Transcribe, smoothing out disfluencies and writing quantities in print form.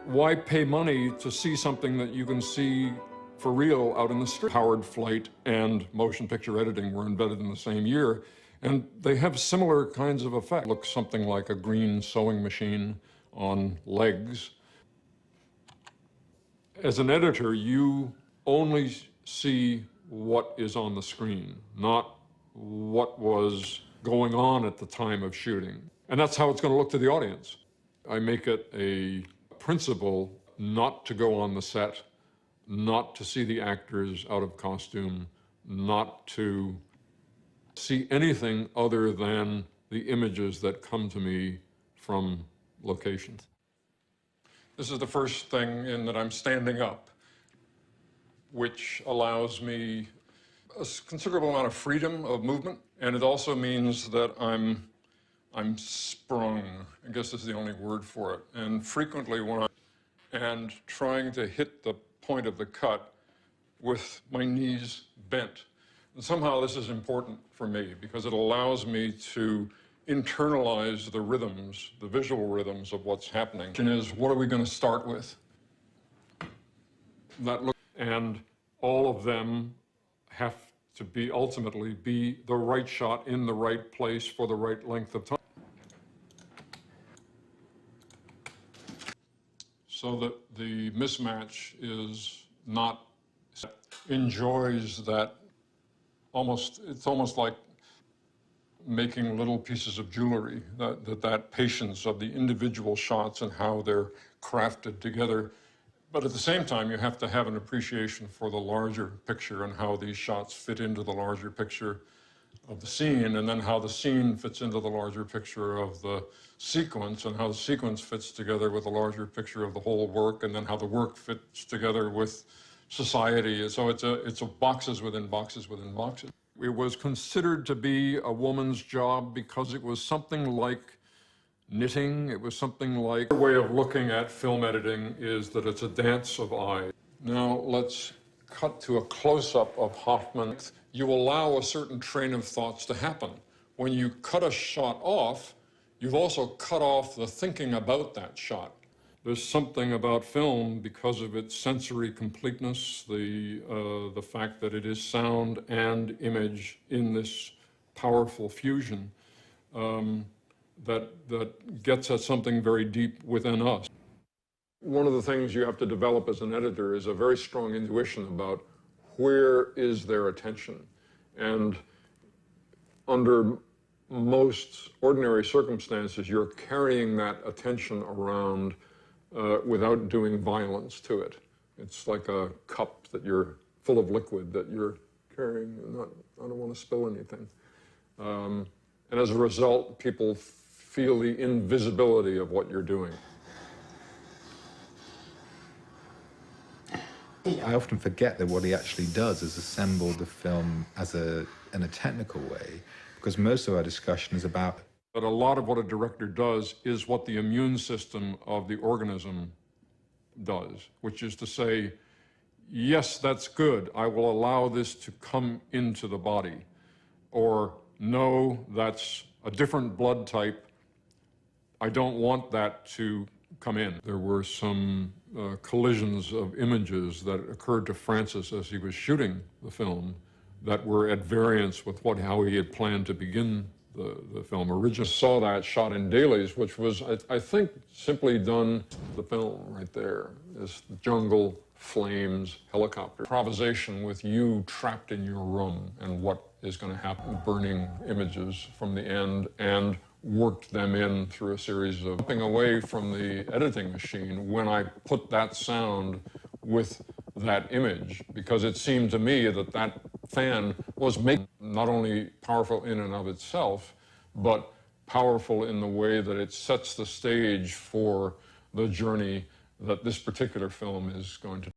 Why pay money to see something that you can see for real out in the street? Powered flight and motion picture editing were invented in the same year, and they have similar kinds of effects. Looks something like a green sewing machine on legs. As an editor, you only see what is on the screen, not what was going on at the time of shooting. And that's how it's going to look to the audience. I make it a principle not to go on the set, not to see the actors out of costume, not to see anything other than the images that come to me from locations. This is the first thing in that I'm standing up, which allows me a considerable amount of freedom of movement, and it also means that I'm sprung. I guess is the only word for it. And frequently when I'm trying to hit the point of the cut with my knees bent. And somehow this is important for me because it allows me to internalize the rhythms, the visual rhythms of what's happening. The question is, what are we going to start with? And all of them have to be ultimately be the right shot in the right place for the right length of time. So that the mismatch is not, enjoys that it's almost like making little pieces of jewelry, that patience of the individual shots and how they're crafted together. But at the same time, you have to have an appreciation for the larger picture and how these shots fit into the larger picture of the scene, and then how the scene fits into the larger picture of the sequence, and how the sequence fits together with the larger picture of the whole work, and then how the work fits together with society. So it's a boxes within boxes within boxes. It was considered to be a woman's job because it was something like knitting. It was something like... The way of looking at film editing is that it's a dance of eyes. Now let's cut to a close-up of Hoffman. You allow a certain train of thoughts to happen. When you cut a shot off, you've also cut off the thinking about that shot. There's something about film because of its sensory completeness, the fact that it is sound and image in this powerful fusion that gets at something very deep within us. One of the things you have to develop as an editor is a very strong intuition about where is their attention. And under most ordinary circumstances, you're carrying that attention around without doing violence to it. It's like a cup that you're full of liquid that you're carrying. I don't want to spill anything. And as a result, people feel the invisibility of what you're doing. I often forget that what he actually does is assemble the film in a technical way, because most of our discussion is about... But a lot of what a director does is what the immune system of the organism does, which is to say, yes, that's good. I will allow this to come into the body. Or, no, that's a different blood type. I don't want that to come in. There were some collisions of images that occurred to Francis as he was shooting the film that were at variance with how he had planned to begin the film originally. Saw that shot in dailies, which was, I think, simply done the film right there. This jungle, flames, helicopter. Improvisation with you trapped in your room and what is going to happen. Burning images from the end and worked them in through a series of jumping away from the editing machine when I put that sound with that image, because it seemed to me that that fan was not only powerful in and of itself, but powerful in the way that it sets the stage for the journey that this particular film is going to